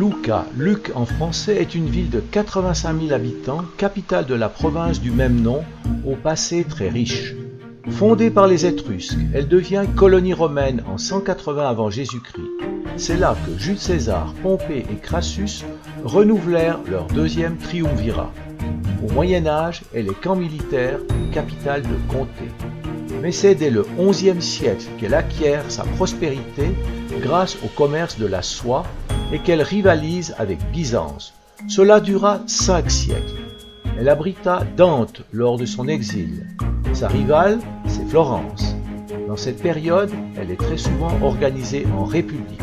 Lucca, Luc en français, est une ville de 85 000 habitants, capitale de la province du même nom, au passé très riche. Fondée par les Étrusques, elle devient colonie romaine en 180 avant Jésus-Christ. C'est là que Jules César, Pompée et Crassus renouvelèrent leur deuxième triumvirat. Au Moyen-Âge, elle est camp militaire, capitale de comté. Mais c'est dès le XIe siècle qu'elle acquiert sa prospérité grâce au commerce de la soie et qu'elle rivalise avec Byzance. Cela dura 5 siècles. Elle abrita Dante lors de son exil. Sa rivale, c'est Florence. Dans cette période, elle est très souvent organisée en république.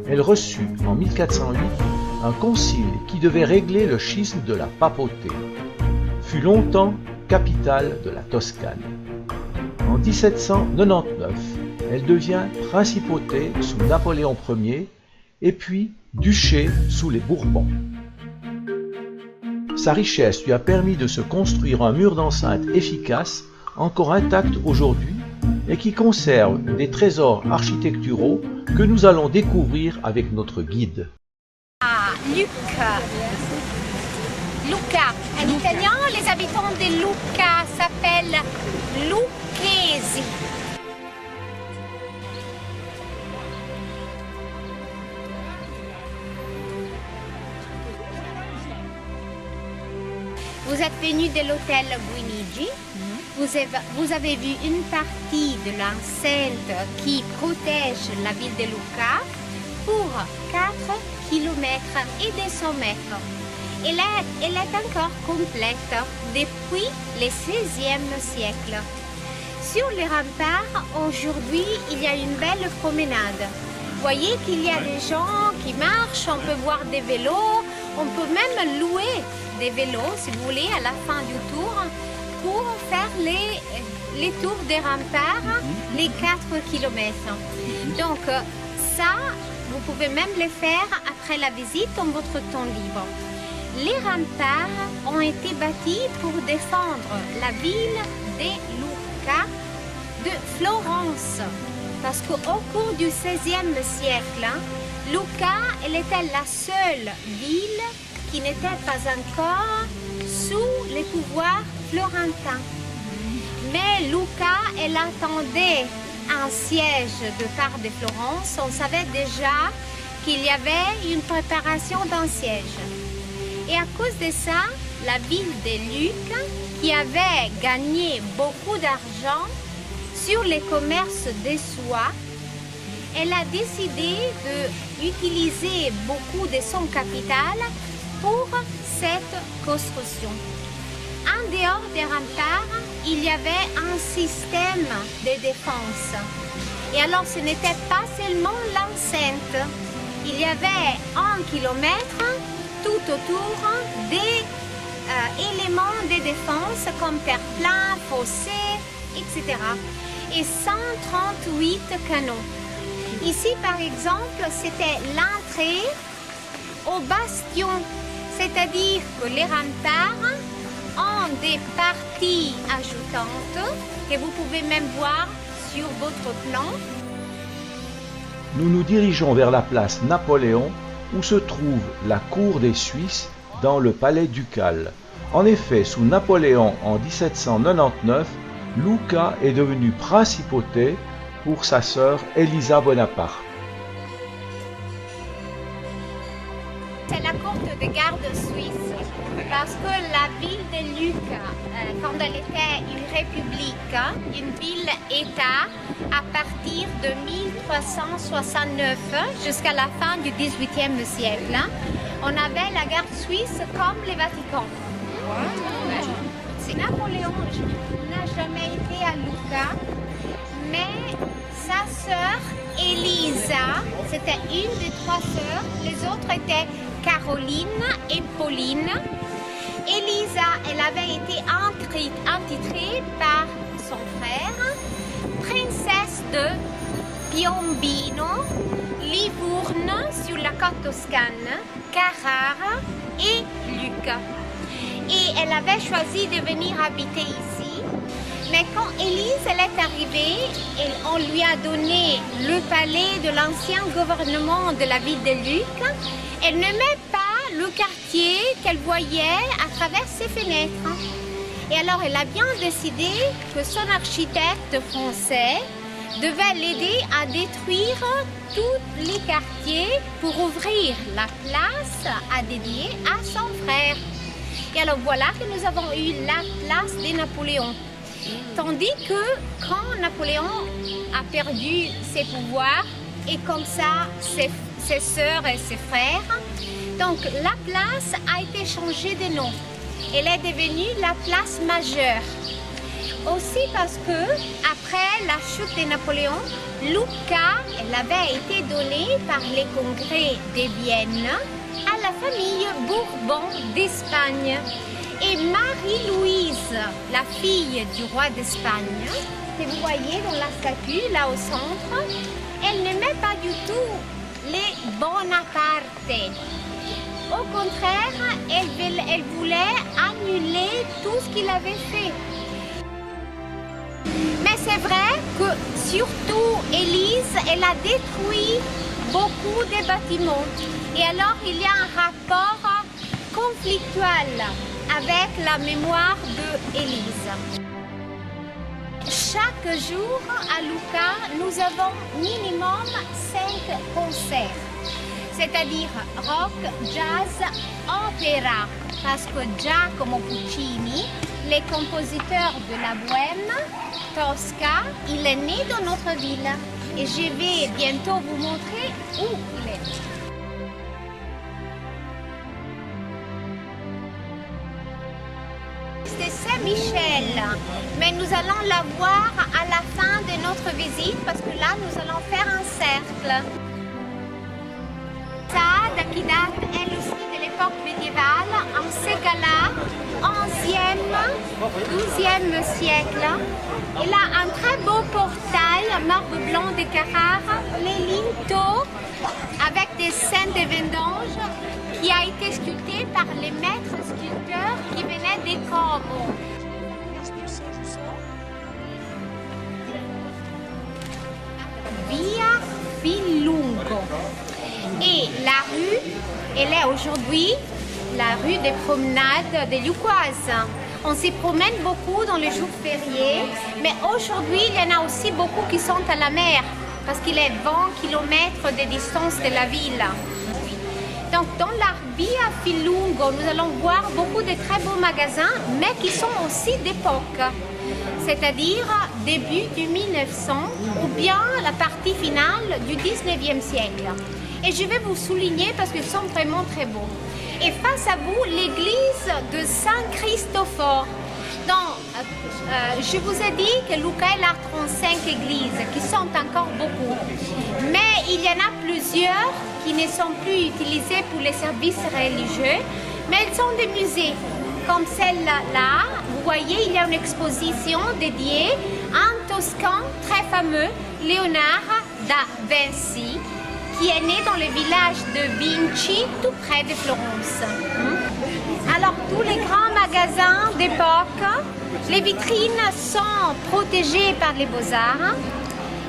Elle reçut en 1408 un concile qui devait régler le schisme de la papauté. Fut longtemps capitale de la Toscane. En 1799, elle devient principauté sous Napoléon Ier et puis duché sous les Bourbons. Sa richesse lui a permis de se construire un mur d'enceinte efficace, encore intact aujourd'hui, et qui conserve des trésors architecturaux que nous allons découvrir avec notre guide. Lucca. Lucca. En italien, les habitants de Lucca s'appellent Lucchesi. Vous êtes venu de l'hôtel Guinigi. Vous avez vu une partie de l'enceinte qui protège la ville de Lucca pour 4 km et 200 mètres. Elle est encore complète depuis le XVIe siècle. Sur les remparts, aujourd'hui, il y a une belle promenade. Vous voyez qu'il y a des gens qui marchent, on peut voir des vélos, on peut même louer des vélos, si vous voulez, à la fin du tour, pour faire les tours des remparts, les 4 km. Donc ça, vous pouvez même le faire après la visite en votre temps libre. Les remparts ont été bâtis pour défendre la ville de Lucca de Florence. Parce qu'au cours du XVIe siècle, Lucca, elle était la seule ville qui n'était pas encore sous les pouvoirs florentins. Mais Lucca, elle attendait un siège de part de Florence. On savait déjà qu'il y avait une préparation d'un siège. Et à cause de ça, la ville de Lucca, qui avait gagné beaucoup d'argent sur les commerces de soie, elle a décidé d'utiliser beaucoup de son capital pour cette construction. En dehors des remparts, il y avait un système de défense. Et alors, ce n'était pas seulement l'enceinte. Il y avait 1 kilomètre tout autour des éléments de défense comme terre-plein, fossés, etc. Et 138 canons. Ici, par exemple, c'était l'entrée au bastion, c'est-à-dire que les remparts ont des parties ajoutantes que vous pouvez même voir sur votre plan. Nous nous dirigeons vers la place Napoléon, où se trouve la cour des Suisses dans le palais ducal. En effet, sous Napoléon en 1799, Lucca est devenue principauté pour sa sœur Elisa Bonaparte. C'est la cour de garde suisse, parce que la ville de Lucca, quand elle était une république, une ville-État, à partir de 1369 jusqu'à la fin du XVIIIe siècle, on avait la garde suisse comme le Vatican. Napoléon n'a jamais été à Lucca, mais sa sœur Elisa, c'était une des 3 sœurs, les autres étaient Caroline et Pauline. Elisa, elle avait été entitrée par son frère, princesse de Piombino, Livourne sur la côte toscane, Carrare et Lucca. Et elle avait choisi de venir habiter ici. Mais quand Élise elle est arrivée, on lui a donné le palais de l'ancien gouvernement de la ville de Lucca Elle n'aimait pas le quartier qu'elle voyait à travers ses fenêtres. Et alors elle a bien décidé que son architecte français devait l'aider à détruire tous les quartiers pour ouvrir la place à dédier à son frère. Et alors voilà que nous avons eu la place de Napoléon. Tandis que quand Napoléon a perdu ses pouvoirs et comme ça ses sœurs et ses frères, donc la place a été changée de nom. Elle est devenue la place majeure. Aussi parce que après la chute de Napoléon, Lucca, elle avait été donnée par les congrès de Vienne à la famille Bourbon d'Espagne. Et Marie-Louise, la fille du roi d'Espagne, que vous voyez dans la statue là au centre, elle n'aimait pas du tout les Bonaparte. Au contraire, elle voulait annuler tout ce qu'il avait fait. Mais c'est vrai que surtout Élise, elle a détruit beaucoup de bâtiments. Et alors il y a un rapport conflictuel avec la mémoire de Élise. Chaque jour à Lucca, nous avons minimum 5 concerts. C'est-à-dire rock, jazz, opéra. Parce que Giacomo Puccini, les compositeurs de la Bohème, Tosca, il est né dans notre ville. Et je vais bientôt vous montrer où il est. C'est Saint-Michel, mais nous allons la voir à la fin de notre visite parce que là, nous allons faire un cercle. Ça, qui date elle aussi de l'époque médiévale, en Ségala, 11e, 12e siècle. Il a un très beau portail en marbre blanc de Carrare, les linteaux avec des scènes de vendanges qui a été sculpté par les maîtres sculpteurs qui venaient des Corbeaux. Via Filungo. Et la rue, elle est aujourd'hui la rue des promenades des Lucquoises. On s'y promène beaucoup dans les jours fériés, mais aujourd'hui, il y en a aussi beaucoup qui sont à la mer, parce qu'il est 20 km de distance de la ville. Donc, dans la Via Filungo, nous allons voir beaucoup de très beaux magasins, mais qui sont aussi d'époque, c'est-à-dire début du 1900 ou bien la partie finale du 19e siècle. Et je vais vous souligner parce qu'ils sont vraiment très beaux. Et face à vous, l'église de Saint-Christophore. Je vous ai dit que Lucca a 35 églises, qui sont encore beaucoup. Mais il y en a plusieurs qui ne sont plus utilisées pour les services religieux, mais elles sont des musées. Comme celle-là, vous voyez, il y a une exposition dédiée à un Toscan très fameux, Léonard da Vinci, qui est né dans le village de Vinci, tout près de Florence. Alors, tous les grands magasins d'époque, les vitrines sont protégées par les beaux-arts.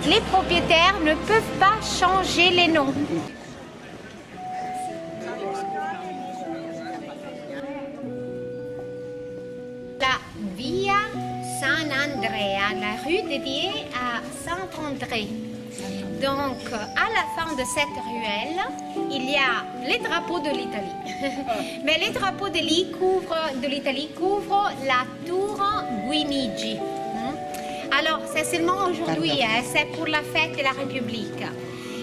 Les propriétaires ne peuvent pas changer les noms. La Via San Andrea, la rue dédiée à Saint-André. Donc, à la fin de cette ruelle, il y a les drapeaux de l'Italie. Mais les drapeaux de l'Italie couvrent la tour Guinigi. Alors, c'est seulement aujourd'hui, c'est pour la fête de la République.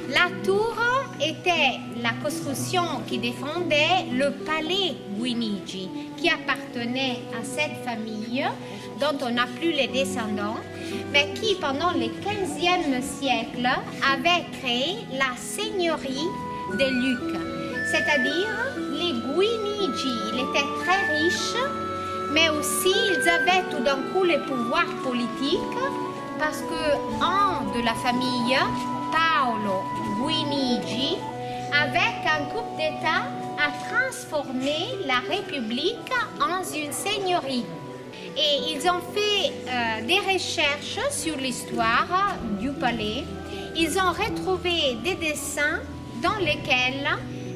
La tour était la construction qui défendait le palais Guinigi, qui appartenait à cette famille, dont on n'a plus les descendants, mais qui, pendant le 15e siècle, avait créé la seigneurie de Lucca. C'est-à-dire, les Guinigi, ils étaient très riches, mais aussi ils avaient tout d'un coup le pouvoir politique, parce que un de la famille, Paolo Guinigi, avec un coup d'État, a transformé la République en une seigneurie. Et ils ont fait des recherches sur l'histoire du palais. Ils ont retrouvé des dessins dans lesquels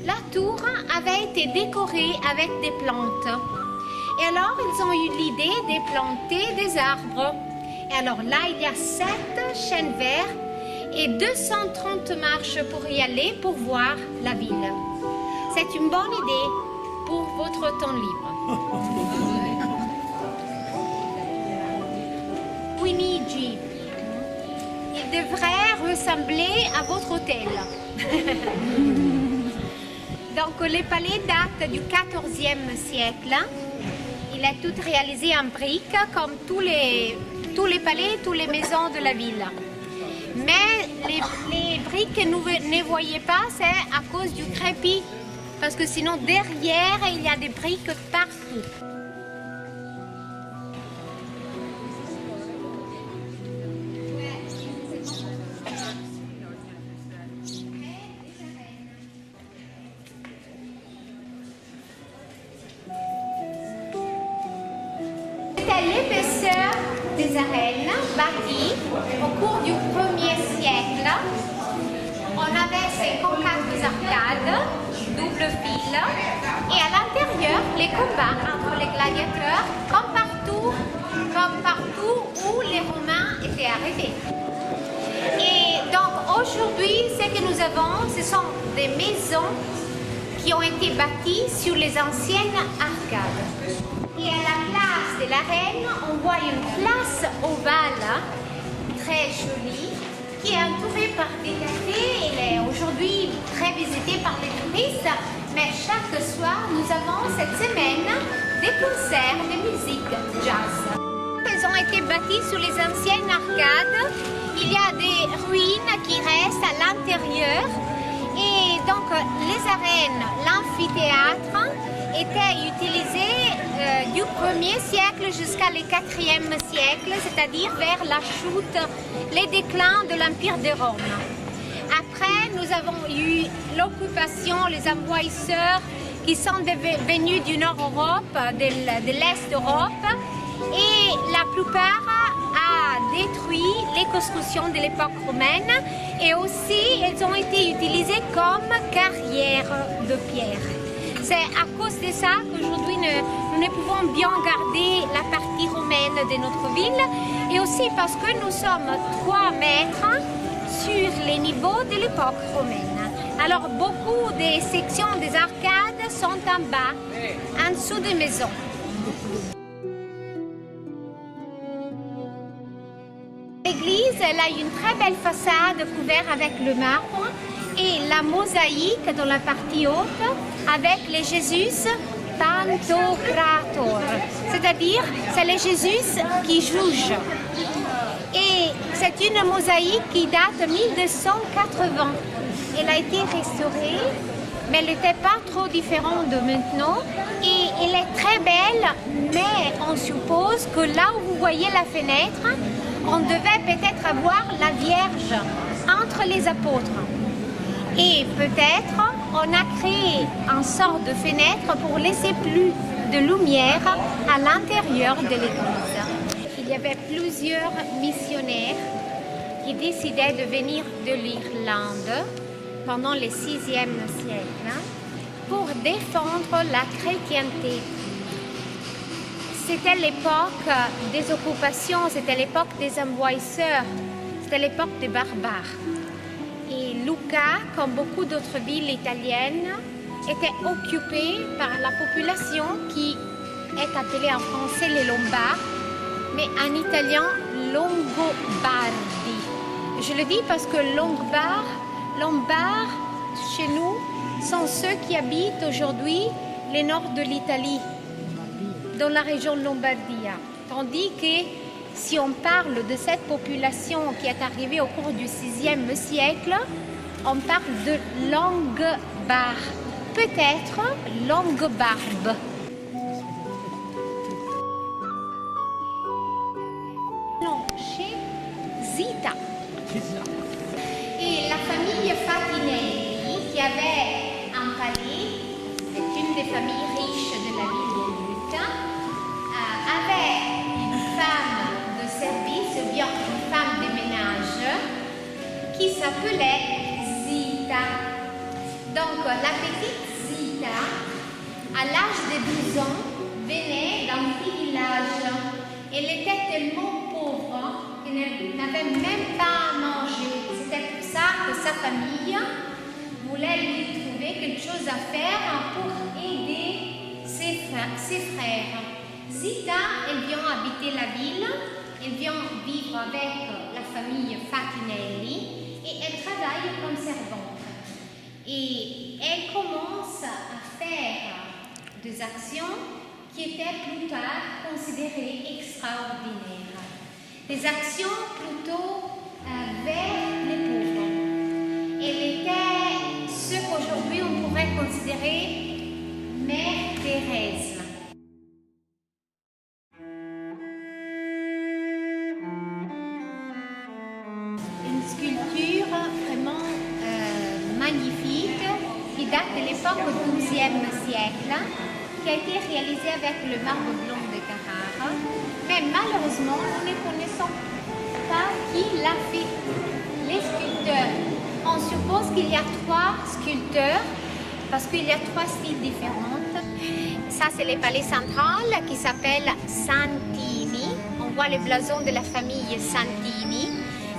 la tour avait été décorée avec des plantes. Et alors, ils ont eu l'idée de planter des arbres. Et alors là, il y a 7 chênes verts et 230 marches pour y aller, pour voir la ville. C'est une bonne idée pour votre temps libre. Guinigi. Il devrait ressembler à votre hôtel. Donc, le palais date du XIVe siècle. Il est tout réalisé en briques, comme tous les palais, toutes les maisons de la ville. Mais les briques que vous ne voyez pas, c'est à cause du crépi. Parce que sinon, derrière, il y a des briques partout. C'était l'épaisseur des arènes bâties au cours du 1er siècle. On avait 54 arcades, double fil, et à l'intérieur, les combats entre les gladiateurs, comme partout où les Romains étaient arrivés. Et donc aujourd'hui, ce que nous avons, ce sont des maisons qui ont été bâties sur les anciennes arcades. Et à la place de l'arène, on voit une place ovale très jolie qui est entourée par des cafés. Elle est aujourd'hui très visitée par les touristes, mais chaque soir, nous avons cette semaine des concerts de musique jazz. Elles ont été bâties sur les anciennes arcades. Il y a des ruines qui restent à l'intérieur. Et donc, les arènes, l'amphithéâtre, étaient utilisés du 1er siècle jusqu'à le 4e siècle, c'est-à-dire vers la chute, le déclin de l'Empire de Rome. Après, nous avons eu l'occupation, les envahisseurs qui sont venus du Nord-Europe, de l'Est d'Europe, et la plupart a détruit les constructions de l'époque romaine, et aussi elles ont été utilisées comme carrières de pierre. C'est à cause de ça qu'aujourd'hui nous ne pouvons bien garder la partie romaine de notre ville, et aussi parce que nous sommes 3 mètres sur les niveaux de l'époque romaine. Alors beaucoup des sections des arcades sont en bas, en dessous des maisons. L'église, elle a une très belle façade couverte avec le marbre et la mosaïque dans la partie haute avec le Jésus Pantocrator, c'est-à-dire c'est le Jésus qui juge. Et c'est une mosaïque qui date de 1280. Elle a été restaurée, mais elle n'était pas trop différente de maintenant. Et elle est très belle, mais on suppose que là où vous voyez la fenêtre, on devait peut-être avoir la Vierge entre les apôtres. Et peut-être on a créé une sorte de fenêtre pour laisser plus de lumière à l'intérieur de l'église. Il y avait plusieurs missionnaires qui décidaient de venir de l'Irlande pendant le 6e siècle pour défendre la chrétienté. C'était l'époque des occupations, c'était l'époque des envahisseurs, c'était l'époque des barbares. Et Lucca, comme beaucoup d'autres villes italiennes, était occupée par la population qui est appelée en français les Lombards, mais en italien Longobardi. Je le dis parce que Lombards, chez nous, sont ceux qui habitent aujourd'hui le nord de l'Italie, dans la région Lombardia. Tandis que si on parle de cette population qui est arrivée au cours du 6e siècle, on parle de Longobards, peut-être Longobarbe. Non, chez Zita. Et la famille Fatinelli, qui avait un palais, c'est une des familles riches de la ville de Lucca, avait une femme de service, ou bien une femme de ménage, qui s'appelait Zita. Donc, la petite Zita, à l'âge de 12 ans, venait d'un petit village. Elle était tellement pauvre qu'elle n'avait même pas à manger. C'était pour ça que sa famille voulait lui trouver quelque chose à faire pour aider ses frères. Zita, elle vient habiter la ville, elle vient vivre avec la famille Fatinelli et elle travaille comme servante. Et elle commence à faire des actions qui étaient plus tard considérées extraordinaires. Des actions plutôt vers les pauvres. Elle était ce qu'aujourd'hui on pourrait considérer Mère Thérèse. Une sculpture vraiment magnifique qui date de l'époque du XIIe siècle, qui a été réalisée avec le marbre blanc de Carrare. Mais malheureusement, nous ne connaissons pas qui l'a fait. Les sculpteurs. On suppose qu'il y a 3 sculpteurs parce qu'il y a 3 styles différents. Ça, c'est le palais central qui s'appelle Santini. On voit le blason de la famille Santini.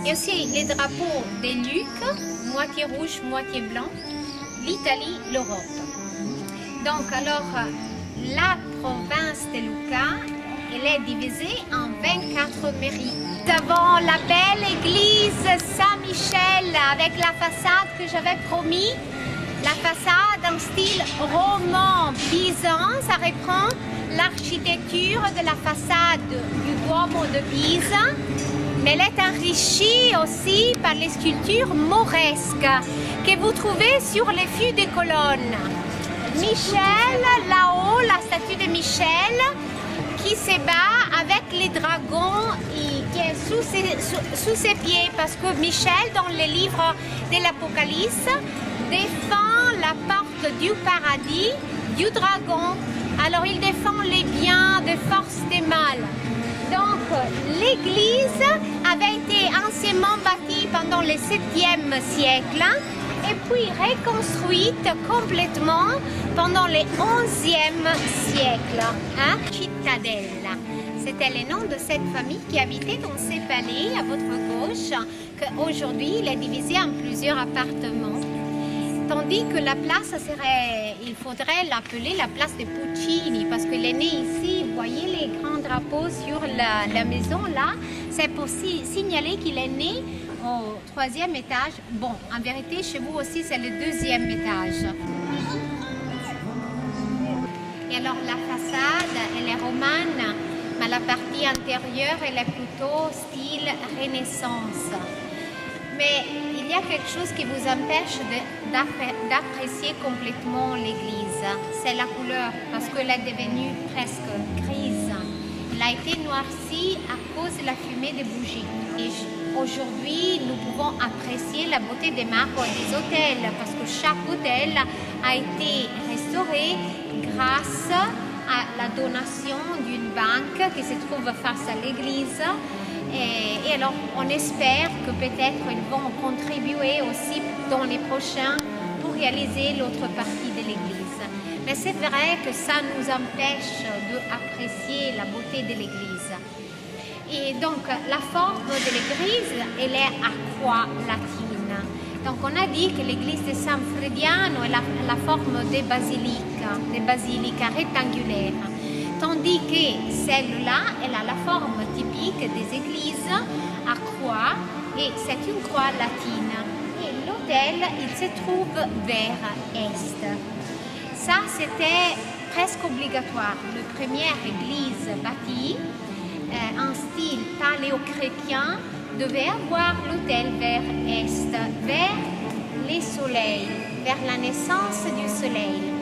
Et aussi les drapeaux des Luc, moitié rouge, moitié blanc. L'Italie, l'Europe. Donc, alors, la province de Lucca, elle est divisée en 24 mairies. Nous avons la belle église Saint-Michel avec la façade que j'avais promis. La façade en style roman byzantin, ça reprend l'architecture de la façade du Duomo de Pise. Mais elle est enrichie aussi par les sculptures mauresques que vous trouvez sur les fûts des colonnes. Michel, là-haut, la statue de Michel qui se bat avec les dragons et qui est sous ses pieds parce que Michel, dans le livre de l'Apocalypse, défend la porte du paradis du dragon. Alors il défend les biens des forces des mal. Donc l'église avait été anciennement bâtie pendant le 7e siècle et puis reconstruite complètement pendant le 11e siècle. Cittadella. C'était le nom de cette famille qui habitait dans ces palais à votre gauche, qu'aujourd'hui il est divisé en plusieurs appartements. Tandis que la place serait, il faudrait l'appeler la place de Puccini parce qu'il est né ici. Vous voyez les grands drapeaux sur la maison là. C'est pour signaler qu'il est né au 3e étage. Bon, en vérité, chez vous aussi, c'est le 2e étage. Et alors la façade, elle est romane, mais la partie intérieure, elle est plutôt style Renaissance. Mais il y a quelque chose qui vous empêche d'apprécier complètement l'église. C'est la couleur, parce qu'elle est devenue presque grise. Elle a été noircie à cause de la fumée des bougies. Et aujourd'hui, nous pouvons apprécier la beauté des marbres des hôtels, parce que chaque hôtel a été restauré grâce à la donation d'une banque qui se trouve face à l'église. Et alors, on espère que peut-être ils vont contribuer aussi dans les prochains pour réaliser l'autre partie de l'église. Mais c'est vrai que ça nous empêche d'apprécier la beauté de l'église. Et donc, la forme de l'église, elle est à croix latine. Donc, on a dit que l'église de San Frediano est la forme des basiliques rectangulaires. Tandis que celle-là, elle a la forme typique des églises à croix et c'est une croix latine. Et l'autel, il se trouve vers est. Ça, c'était presque obligatoire. La première église bâtie en style paléochrétien devait avoir l'autel vers est, vers les soleils, vers la naissance du soleil.